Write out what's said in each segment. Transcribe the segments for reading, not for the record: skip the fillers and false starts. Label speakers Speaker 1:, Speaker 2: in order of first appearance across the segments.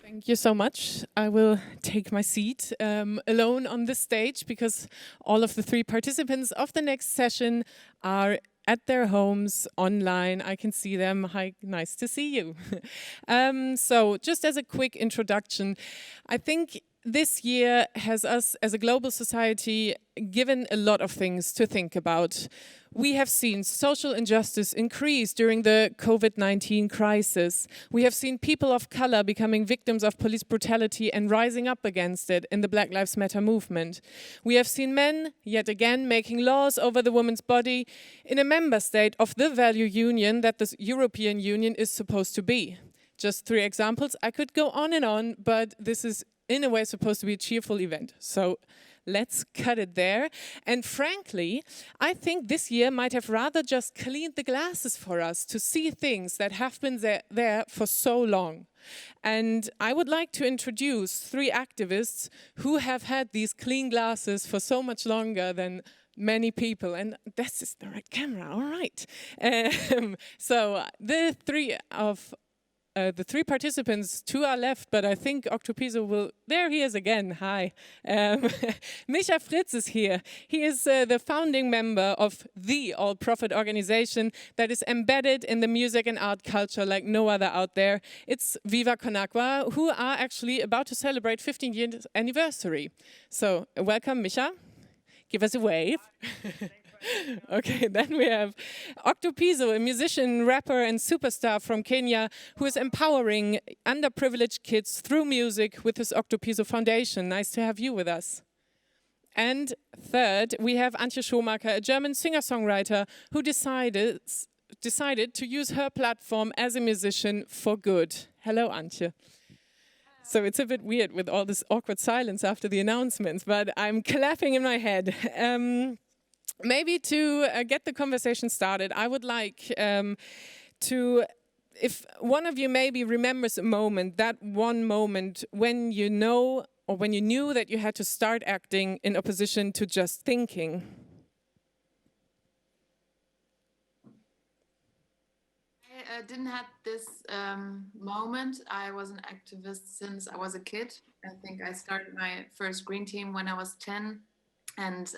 Speaker 1: Thank you so much. I will take my seat alone on this stage because all of the three participants of the next session are at their homes online. I can see them. Hi, nice to see you. So just as a quick introduction, I think this year has us as a global society given a lot of things to think about. We have seen social injustice increase during the COVID-19 crisis. We have seen people of color becoming victims of police brutality and rising up against it in the Black Lives Matter movement. We have seen men, yet again, making laws over the woman's body in a member state of the value union that the European Union is supposed to be. Just 3 examples. I could go on, but this is in a way supposed to be a cheerful event. So let's cut it there. And frankly, I think this year might have rather just cleaned the glasses for us to see things that have been there for so long. And I would like to introduce 3 activists who have had these clean glasses for so much longer than many people. And this is the right camera, all right. So the 3 participants to our left, but I think Octopiso will, there he is again, hi. Micha Fritz is here. He is the founding member of the all-profit organization that is embedded in the music and art culture like no other out there. It's Viva Con Agua, who are actually about to celebrate 15 years anniversary. So welcome, Micha. Give us a wave. Okay, then we have Octopiso, a musician, rapper and superstar from Kenya who is empowering underprivileged kids through music with his Octopiso Foundation. Nice to have you with us. And third, we have Antje Schomaker, a German singer-songwriter who decided to use her platform as a musician for good. Hello, Antje. So it's a bit weird with all this awkward silence after the announcements, but I'm clapping in my head. Maybe to get the conversation started, I would like if one of you maybe remembers a moment, that one moment when you know or when you knew that you had to start acting in opposition to just thinking.
Speaker 2: I didn't have this moment. I was an activist since I was a kid. I think I started my first Green Team when I was 10 and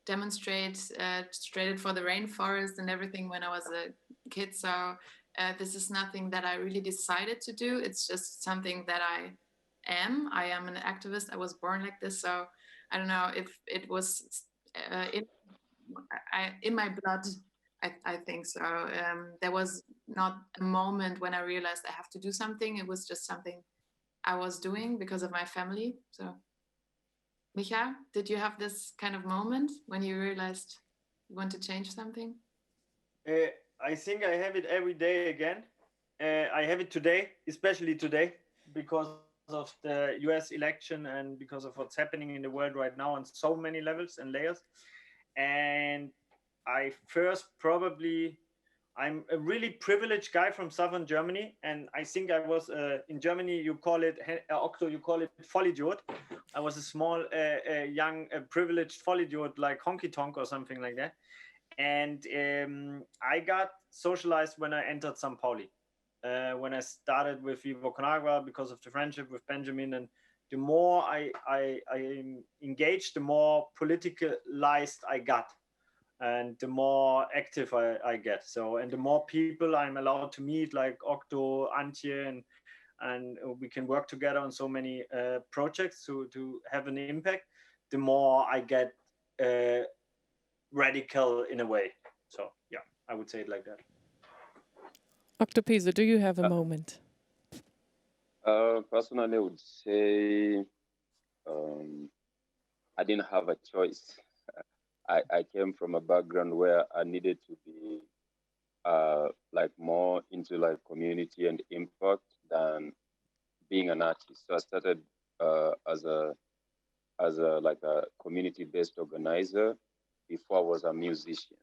Speaker 2: demonstrated for the rainforest and everything when I was a kid. So this is nothing that I really decided to do. It's just something that I am. I am an activist. I was born like this. So I don't know if it was in my blood. I think so. There was not a moment when I realized I have to do something. It was just something I was doing because of my family. So Micha, did you have this kind of moment when you realized you want to change something?
Speaker 3: I think I have it every day again. I have it today, especially today, because of the US election and because of what's happening in the world right now on so many levels and layers. And I'm a really privileged guy from southern Germany, and I think I was in Germany. You call it Octo. You call it Vollidiot. I was a small, young, privileged Vollidiot like Honky Tonk or something like that. And I got socialized when I entered St. Pauli. When I started with Viva Con Agua because of the friendship with Benjamin, and the more I engaged, the more politicalized I got. And the more active I get. So, and the more people I'm allowed to meet, like Octo, Antje, and we can work together on so many projects to have an impact, the more I get radical in a way. So, yeah, I would say it like that.
Speaker 1: Octopiso, do you have a moment?
Speaker 4: Personally, I would say I didn't have a choice. I came came from a background where I needed to be like more into like community and impact than being an artist. So I started as a like a community-based organizer before I was a musician.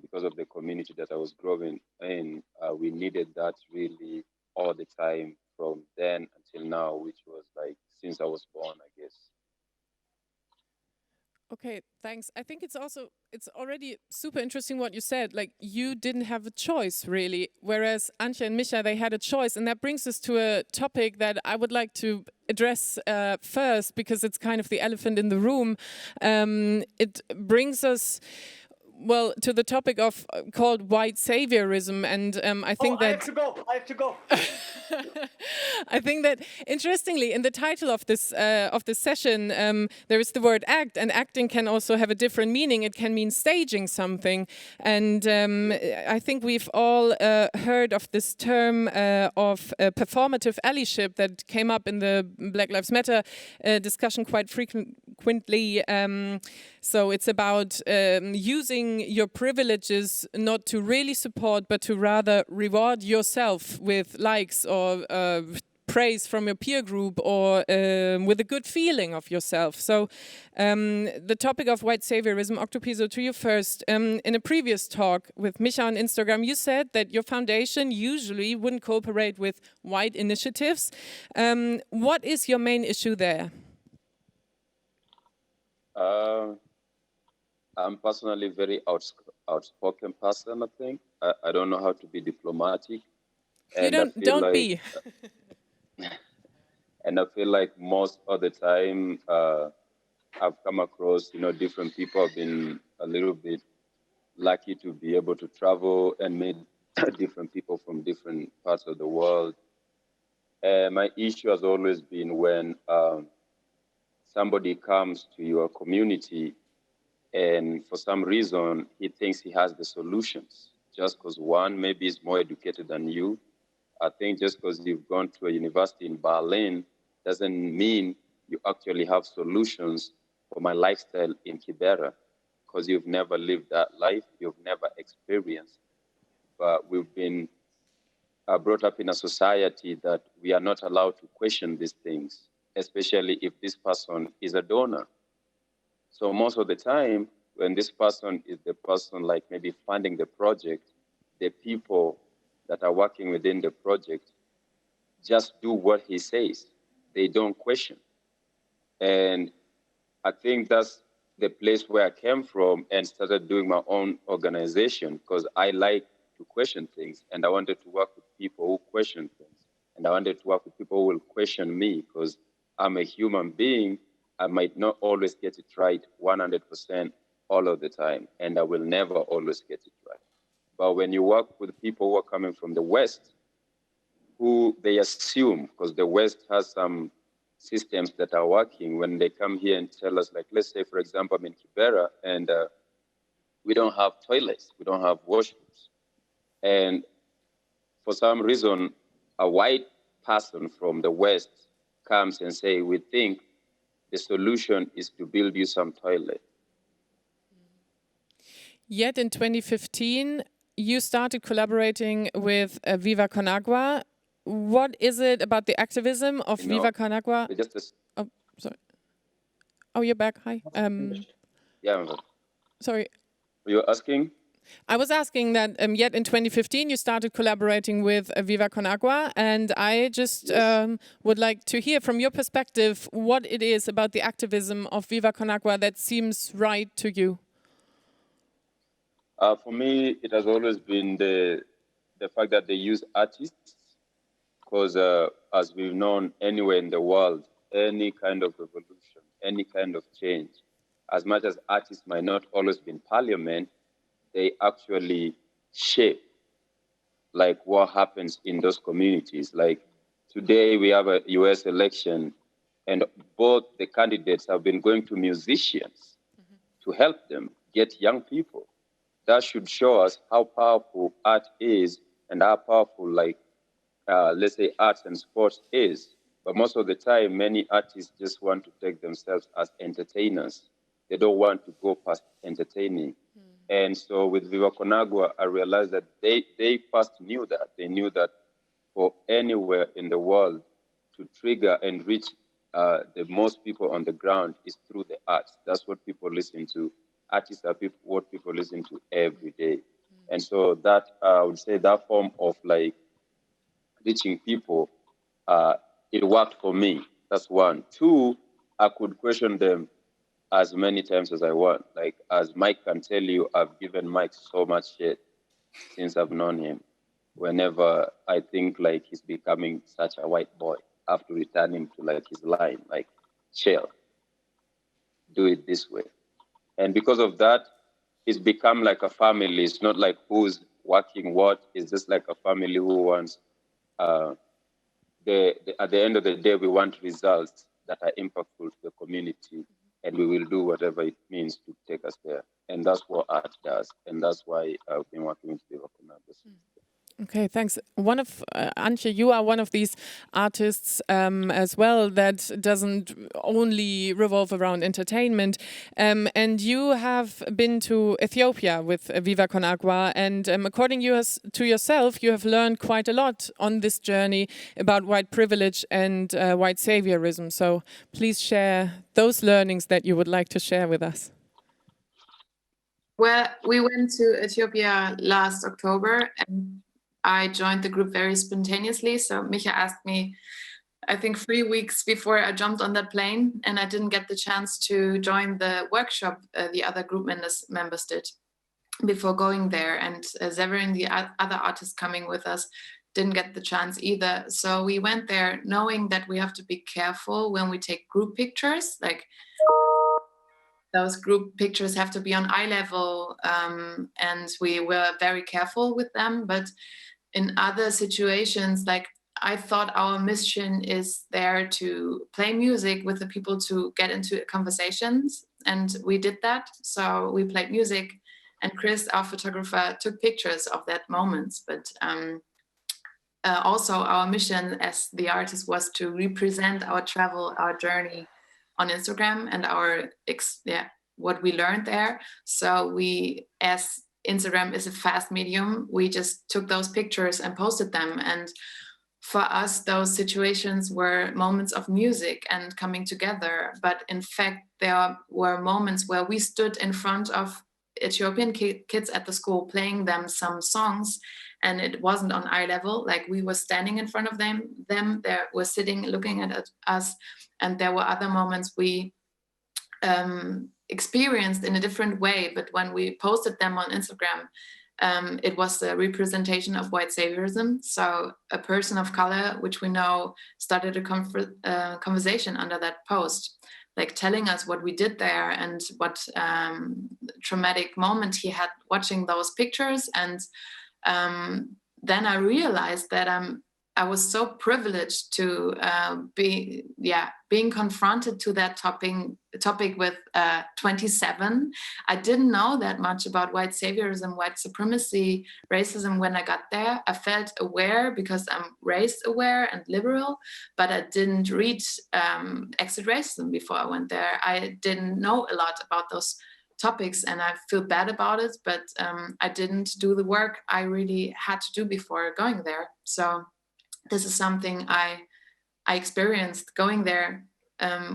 Speaker 4: Because of the community that I was growing in, we needed that really all the time from then until now, which was like since I was born, I guess.
Speaker 1: Okay, thanks. I think it's already super interesting what you said. Like, you didn't have a choice, really, whereas Antje and Misha, they had a choice. And that brings us to a topic that I would like to address first, because it's kind of the elephant in the room. It brings us, well, to the topic of called white saviorism, and I think that
Speaker 3: I have to go.
Speaker 1: I think that interestingly, in the title of this session, there is the word act, and acting can also have a different meaning. It can mean staging something, and I think we've all heard of this term of performative allyship that came up in the Black Lives Matter discussion quite frequently. So it's about using your privileges not to really support, but to rather reward yourself with likes or praise from your peer group, or with a good feeling of yourself. So the topic of white saviorism, Octopiso, to you first. In a previous talk with Misha on Instagram, you said that your foundation usually wouldn't cooperate with white initiatives. What is your main issue there?
Speaker 4: I'm personally very outspoken person, I think. I don't know how to be diplomatic.
Speaker 1: You don't
Speaker 4: like,
Speaker 1: be.
Speaker 4: And I feel like most of the time I've come across, different people. I've been a little bit lucky to be able to travel and meet different people from different parts of the world. My issue has always been when somebody comes to your community and for some reason he thinks he has the solutions just because one maybe is more educated than you. I think just because you've gone to a university in Berlin doesn't mean you actually have solutions for my lifestyle in Kibera, because you've never lived that life, you've never experienced. But we've been brought up in a society that we are not allowed to question these things, especially if this person is a donor. So most of the time, when this person is the person like maybe funding the project, the people that are working within the project just do what he says. They don't question. And I think that's the place where I came from and started doing my own organization, because I like to question things and I wanted to work with people who question things. And I wanted to work with people who will question me, because I'm a human being. I might not always get it right 100% all of the time, and I will never always get it right. But when you work with people who are coming from the West, who they assume, because the West has some systems that are working, when they come here and tell us, like, let's say, for example, I'm in Kibera, and we don't have toilets, we don't have washrooms. And for some reason, a white person from the West comes and say, we think the solution is to build you some toilet.
Speaker 1: Yet in 2015, you started collaborating with Viva Con Agua. What is it about the activism of Viva Con Agua? Oh, sorry. Oh, you're back. Hi.
Speaker 4: Yeah.
Speaker 1: Sorry.
Speaker 4: You're asking?
Speaker 1: I was asking that yet in 2015 you started collaborating with Viva Con Agua, and I just would like to hear from your perspective what it is about the activism of Viva Con Agua that seems right to you.
Speaker 4: For me, it has always been the fact that they use artists, because as we've known anywhere in the world, any kind of revolution, any kind of change, as much as artists might not always be in parliament, they actually shape like what happens in those communities. Like today we have a US election and both the candidates have been going to musicians to help them get young people. That should show us how powerful art is and how powerful, like, let's say, arts and sports is. But most of the time, many artists just want to take themselves as entertainers. they don't want to go past entertaining. And so with Viva Con Agua, I realized that they first knew that. They knew that for anywhere in the world to trigger and reach the most people on the ground is through the arts. That's what people listen to. Artists are what people listen to every day. And so that, I would say that form of like reaching people, it worked for me. That's one. Two, I could question them as many times as I want. Like, as Mike can tell you, I've given Mike so much shit since I've known him. Whenever I think like he's becoming such a white boy, I have to return him to like his line, like, chill, do it this way. And because of that, it's become like a family. It's not like who's working what. It's just like a family who wants, at the end of the day, we want results that are impactful to the community, and we will do whatever it means to take us there. And that's what art does. And that's why I've been working with Viva Con Agua.
Speaker 1: Okay, thanks. One of Antje, you are one of these artists as well that doesn't only revolve around entertainment. And you have been to Ethiopia with Viva Con Agua, and according to yourself, you have learned quite a lot on this journey about white privilege and white saviorism. So please share those learnings that you would like to share with us.
Speaker 2: Well, we went to Ethiopia last October, and I joined the group very spontaneously. So Micha asked me, I think 3 weeks before I jumped on that plane, and I didn't get the chance to join the workshop the other group members did before going there. And Severin, the other artist coming with us, didn't get the chance either. So we went there knowing that we have to be careful when we take group pictures. Like, those group pictures have to be on eye level, and we were very careful with them. But in other situations, like, I thought our mission is there to play music with the people to get into conversations, and we did that. So we played music, and Chris, our photographer, took pictures of that moment. But also our mission as the artist was to represent our travel, our journey on Instagram and our what we learned there. So we, as Instagram is a fast medium, we just took those pictures and posted them. And for us, those situations were moments of music and coming together. But in fact, there were moments where we stood in front of Ethiopian kids at the school, playing them some songs, and it wasn't on eye level. Like, we were standing in front of them they were sitting looking at us. And there were other moments we experienced in a different way, but when we posted them on Instagram, it was a representation of white saviorism. So a person of color, which we know, started a conversation under that post, like telling us what we did there and what traumatic moment he had watching those pictures. And then I realized that I was so privileged to being confronted to that topic with 27. I didn't know that much about white saviorism, white supremacy, racism when I got there. I felt aware because I'm race aware and liberal, but I didn't read exit racism before I went there. I didn't know a lot about those topics, and I feel bad about it, but I didn't do the work I really had to do before going there. So this is something I experienced going there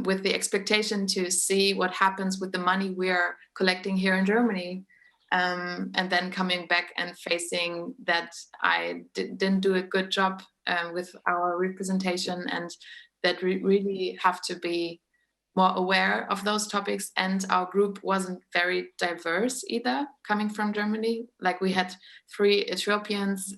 Speaker 2: with the expectation to see what happens with the money we're collecting here in Germany, and then coming back and facing that I didn't do a good job with our representation, and that we really have to be more aware of those topics. And our group wasn't very diverse either, coming from Germany. Like, we had 3 Ethiopians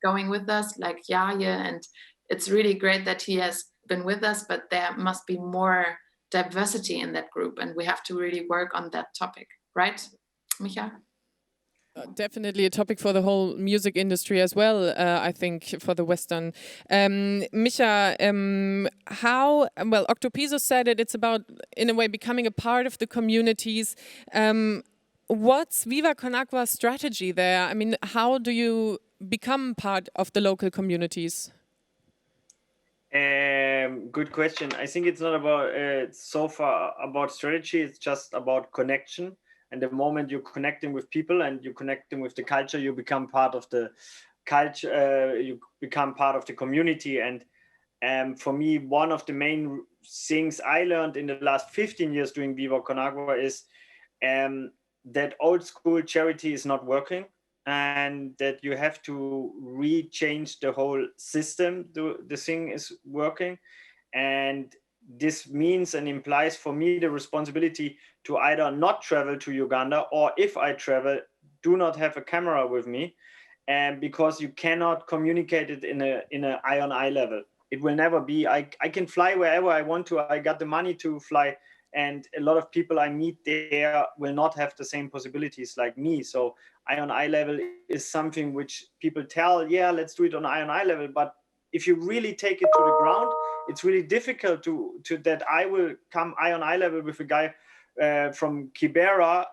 Speaker 2: going with us, like Yaya, and it's really great that he has been with us, but there must be more diversity in that group, and we have to really work on that topic, right, Micha?
Speaker 1: Definitely a topic for the whole music industry as well, I think, for the Western. Micha, Octopizo said it's about, in a way, becoming a part of the communities. What's Viva Con Agua's strategy there? I mean, how do you become part of the local communities?
Speaker 3: Good question. I think it's not about so far about strategy. It's just about connection. And the moment you're connecting with people and you're connecting with the culture, you become part of the culture. You become part of the community. And for me, one of the main things I learned in the last 15 years doing Viva Con Agua is that old school charity is not working, and that you have to re-change the whole system. The thing is working, and this means and implies for me the responsibility to either not travel to Uganda, or if I travel, do not have a camera with me, and because you cannot communicate it in a eye-on-eye level. It will never be. I can fly wherever I want to. I got the money to fly, and a lot of people I meet there will not have the same possibilities like me. So eye-on-eye level is something which people tell, yeah, let's do it on eye-on-eye level. But if you really take it to the ground, it's really difficult to that I will come eye-on-eye level with a guy from Kibera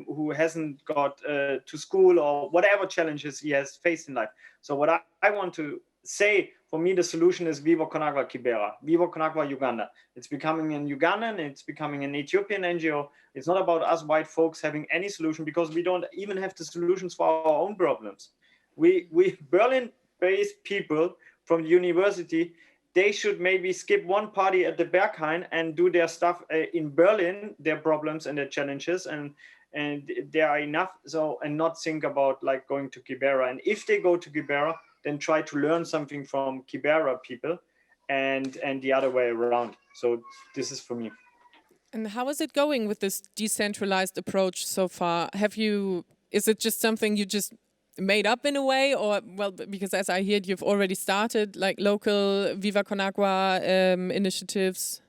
Speaker 3: who hasn't got to school, or whatever challenges he has faced in life. So what I want to say, for me, the solution is Viva Con Agua Kibera, Viva Con Agua Uganda. It's becoming an Ugandan, it's becoming an Ethiopian NGO. It's not about us white folks having any solution, because we don't even have the solutions for our own problems. We Berlin-based people from the university, they should maybe skip one party at the Berghain and do their stuff in Berlin, their problems and their challenges, and there are enough. So, and not think about like going to Kibera. And if they go to Kibera, then try to learn something from Kibera people, and the other way around. So this is for me.
Speaker 1: And how is it going with this decentralized approach so far? Is it just something you just made up in a way, or, well, because as I heard, you've already started like local Viva Con Agua initiatives?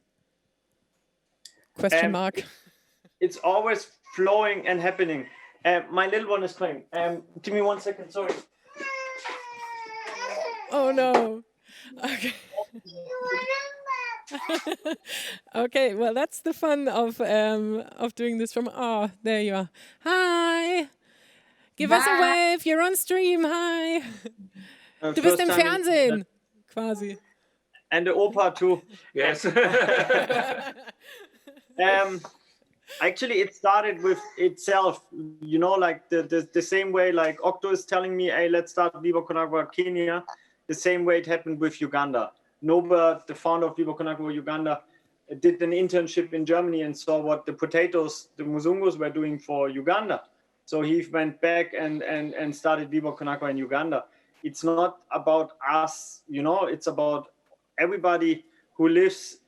Speaker 1: Question mark.
Speaker 3: It's always flowing and happening. My little one is crying. Give me 1 second, sorry.
Speaker 1: Oh no. Okay. Okay, well, that's the fun of doing this from. Oh, there you are. Hi. Give us a wave. You're on stream. Hi. Du bist im Fernsehen. Quasi.
Speaker 3: And the Opa too.
Speaker 5: Yes.
Speaker 3: Actually, it started with itself, you know, like the same way like Octo is telling me, hey, let's start Viva Con Agua Kenya. The same way it happened with Uganda. Norbert, the founder of Viva Con Agua Uganda, did an internship in Germany and saw what the potatoes, the Muzungus, were doing for Uganda. So he went back and started Viva Con Agua in Uganda. It's not about us, you know, it's about everybody who lives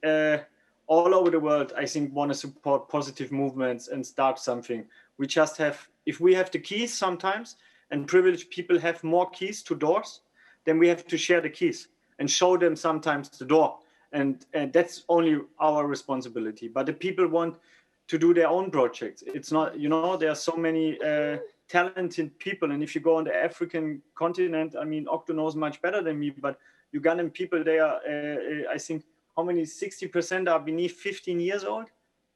Speaker 3: all over the world, I think, want to support positive movements and start something. We just have, if we have the keys sometimes, and privileged people have more keys to doors, then we have to share the keys and show them sometimes the door. And that's only our responsibility. But the people want to do their own projects. It's not, you know, there are so many talented people. And if you go on the African continent, I mean, Octo knows much better than me, but Ugandan people, they are, I think, how many, 60% are beneath 15 years old?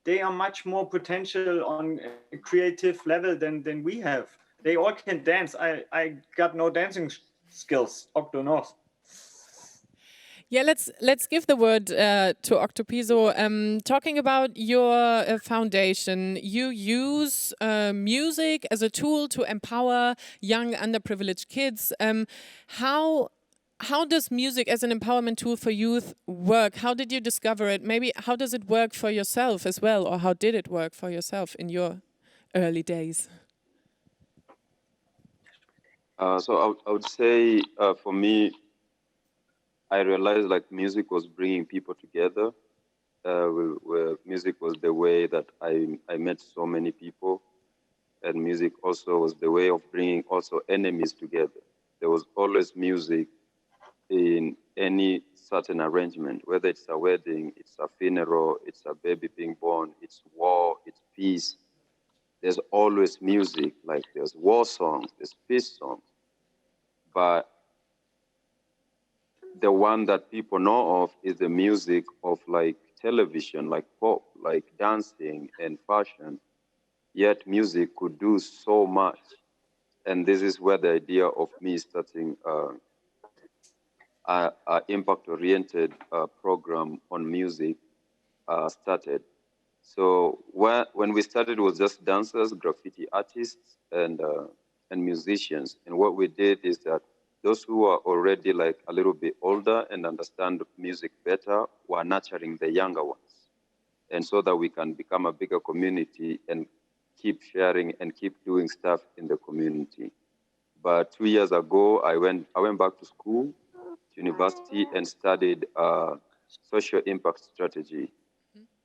Speaker 3: They are much more potential on a creative level than we have. They all can dance. I got no dancing skills. Octo knows.
Speaker 1: Yeah, let's give the word to Octopiso. Talking about your foundation, you use music as a tool to empower young underprivileged kids. How does music as an empowerment tool for youth work? How did you discover it? Maybe how does it work for yourself as well, or how did it work for yourself in your early days?
Speaker 4: So I would say for me, I realized like music was bringing people together. Where music was the way that I met so many people, and music also was the way of bringing also enemies together. There was always music in any certain arrangement, whether it's a wedding, it's a funeral, it's a baby being born, it's war, it's peace. There's always music, like there's war songs, there's peace songs. But the one that people know of is the music of like television, like pop, like dancing and fashion. Yet music could do so much. And this is where the idea of me starting impact-oriented program on music started. So when we started, it was just dancers, graffiti artists, and musicians. And what we did is that those who are already like a little bit older and understand music better were nurturing the younger ones, and so that we can become a bigger community and keep sharing and keep doing stuff in the community. But 2 years ago, I went back to school, to university, and studied social impact strategy,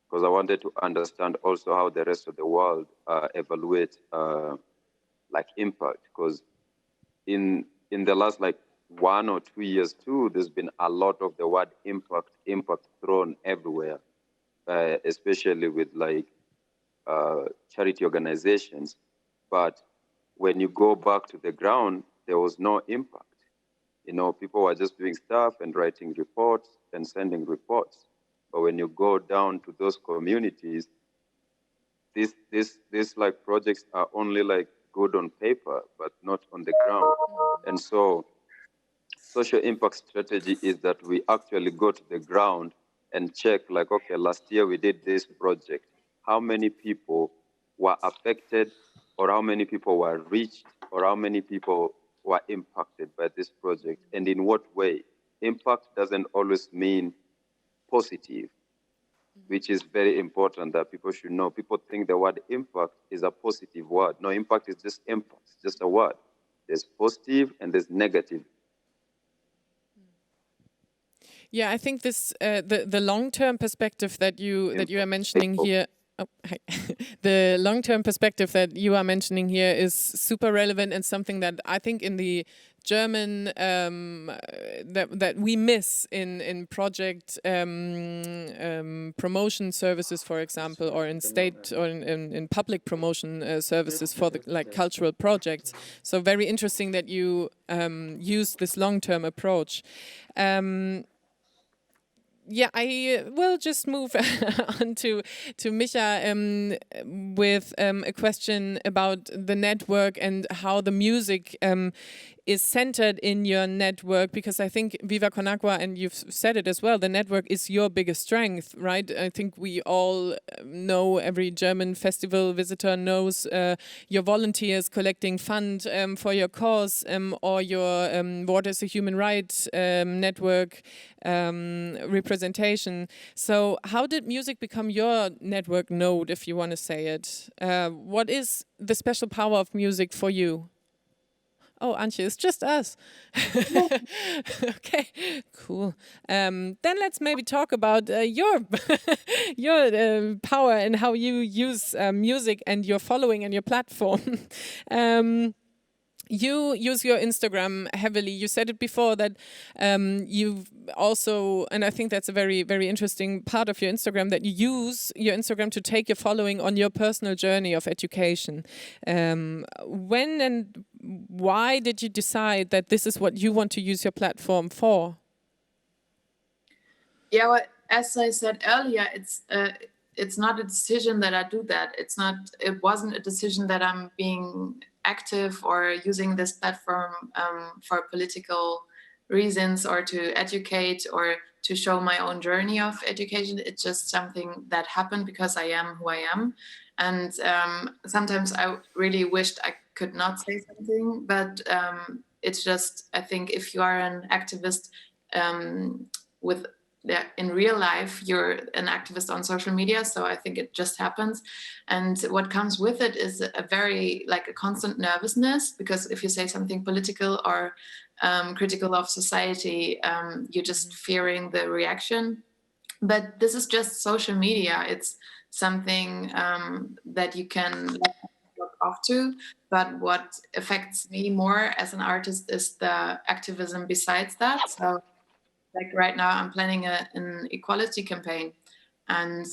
Speaker 4: because I wanted to understand also how the rest of the world evaluate like impact. Because in the last like 1 or 2 years too, there's been a lot of the word impact thrown everywhere, especially with like charity organizations. But when you go back to the ground, there was no impact. You know, people were just doing stuff and writing reports and sending reports. But when you go down to those communities, these like projects are only like good on paper, but not on the ground. And so social impact strategy is that we actually go to the ground and check like, okay, last year we did this project. How many people were affected, or how many people were reached, or how many people were impacted by this project, and in what way? Impact doesn't always mean positive, which is very important that people should know. People think the word impact is a positive word. No, impact is just impact, it's just a word. There's positive and there's negative.
Speaker 1: Yeah, I think this the long-term perspective that you are mentioning here. Oh, hi. The long-term perspective that you are mentioning here is super relevant, and something that I think in the German that we miss in project promotion services, for example, or in state or in public promotion services for the like cultural projects. So very interesting that you use this long-term approach. Yeah, I will just move on to Micha with a question about the network and how the music is centered in your network, because I think Viva Con Agua, and you've said it as well, the network is your biggest strength, right? I think we all know, every German festival visitor knows your volunteers collecting fund for your cause, or your Water is a Human Right network representation. So how did music become your network node, if you want to say it? What is the special power of music for you? Oh, Antje, it's just us. Okay, cool. Then let's maybe talk about your your power and how you use music and your following and your platform. You use your Instagram heavily. You said it before that you've also, and I think that's a very, very interesting part of your Instagram, that you use your Instagram to take your following on your personal journey of education. When and why did you decide that this is what you want to use your platform for?
Speaker 2: Yeah, well, as I said earlier, it's not a decision that I do that. It wasn't a decision that I'm being active or using this platform for political reasons or to educate or to show my own journey of education. It's just something that happened because I am who I am. And sometimes I really wished I could not say something, but it's just, I think if you are an activist in real life, you're an activist on social media. So I think it just happens. And what comes with it is a very, like a constant nervousness, because if you say something political or critical of society, you're just fearing the reaction. But this is just social media. It's something that you can look off to. But what affects me more as an artist is the activism besides that. So like right now, I'm planning an equality campaign, and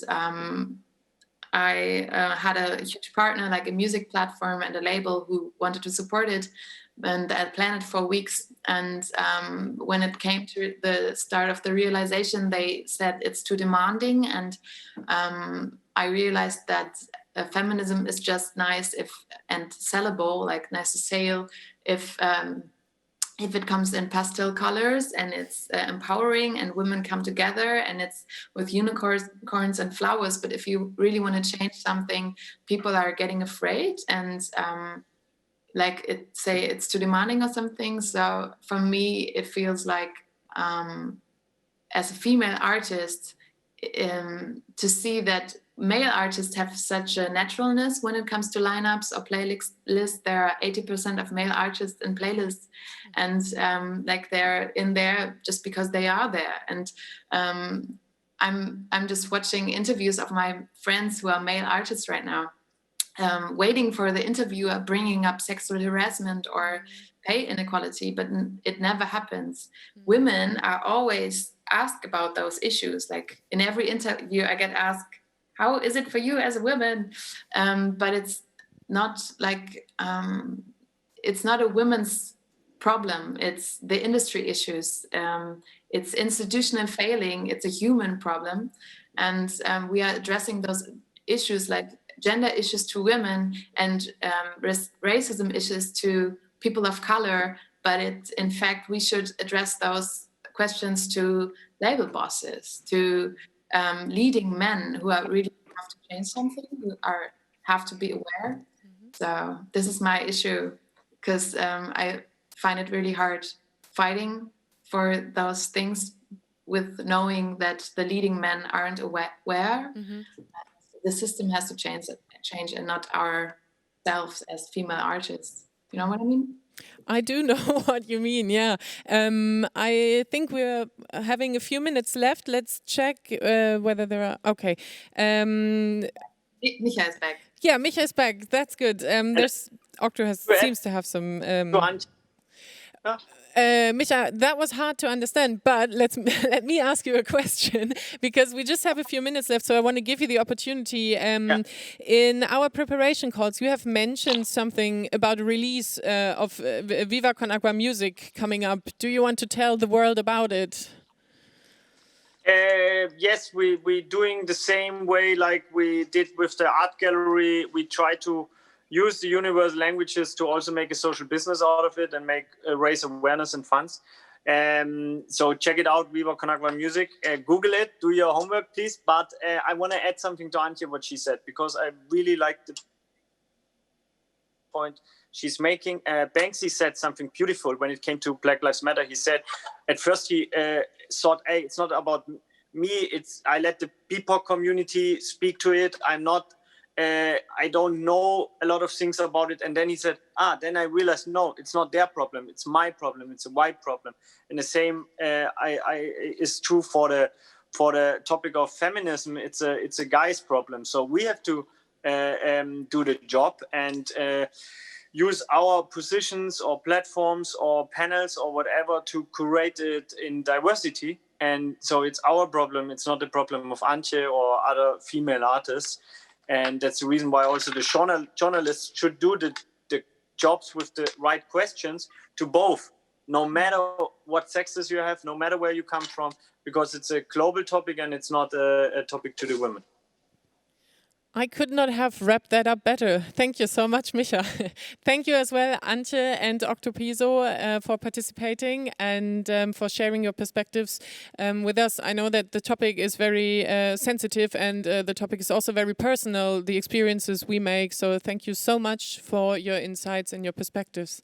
Speaker 2: I had a huge partner, like a music platform and a label, who wanted to support it, and I planned it for weeks. And when it came to the start of the realization, they said it's too demanding, and I realized that feminism is just nice and sellable, like nice to sell, if if it comes in pastel colors and it's empowering and women come together and it's with unicorns and flowers. But if you really want to change something, people are getting afraid and like say it's too demanding or something. So for me, it feels like as a female artist, to see that male artists have such a naturalness when it comes to lineups or playlists. There are 80% of male artists in playlists, and like they're in there just because they are there. And I'm just watching interviews of my friends who are male artists right now, waiting for the interviewer bringing up sexual harassment or pay inequality, but it never happens. Women are always asked about those issues. Like in every interview I get asked, how is it for you as a woman? But it's not like, it's not a women's problem. It's the industry issues. It's institutional failing. It's a human problem. And we are addressing those issues like gender issues to women and racism issues to people of color. But in fact, we should address those questions to label bosses, to leading men who are really have to change something, who have to be aware. So this is my issue, because I find it really hard fighting for those things with knowing that the leading men aren't aware. The system has to change and not ourselves as female artists. You know what I mean?
Speaker 1: I do know what you mean, yeah. I think we're having a few minutes left. Let's check whether there are... Okay.
Speaker 2: Micha is back.
Speaker 1: Yeah, Micha is back. That's good. There's Octo seems to have some... Micha, that was hard to understand, but let me ask you a question, because we just have a few minutes left, so I want to give you the opportunity. In our preparation calls, you have mentioned something about a release of Viva Con Agua music coming up. Do you want to tell the world about it?
Speaker 3: Yes, we're doing the same way like we did with the art gallery. We try to use the universal languages to also make a social business out of it and raise awareness and funds. So check it out, Viva Con Agua Music. Google it, do your homework, please. But I want to add something to Antje, what she said, because I really like the point she's making. Banksy said something beautiful when it came to Black Lives Matter. He said, at first he thought, hey, it's not about me. I let the BIPOC community speak to it. I don't know a lot of things about it. And then he said, then I realized, no, it's not their problem. It's my problem. It's a white problem. And the same is true for the topic of feminism. It's a guy's problem. So we have to do the job and use our positions or platforms or panels or whatever to curate it in diversity. And so it's our problem. It's not the problem of Antje or other female artists. And that's the reason why also the journalists should do the jobs with the right questions to both, no matter what sexes you have, no matter where you come from, because it's a global topic and it's not a topic to the women.
Speaker 1: I could not have wrapped that up better. Thank you so much, Micha. Thank you as well, Antje and Octopiso, for participating and for sharing your perspectives with us. I know that the topic is very sensitive and the topic is also very personal, the experiences we make. So thank you so much for your insights and your perspectives.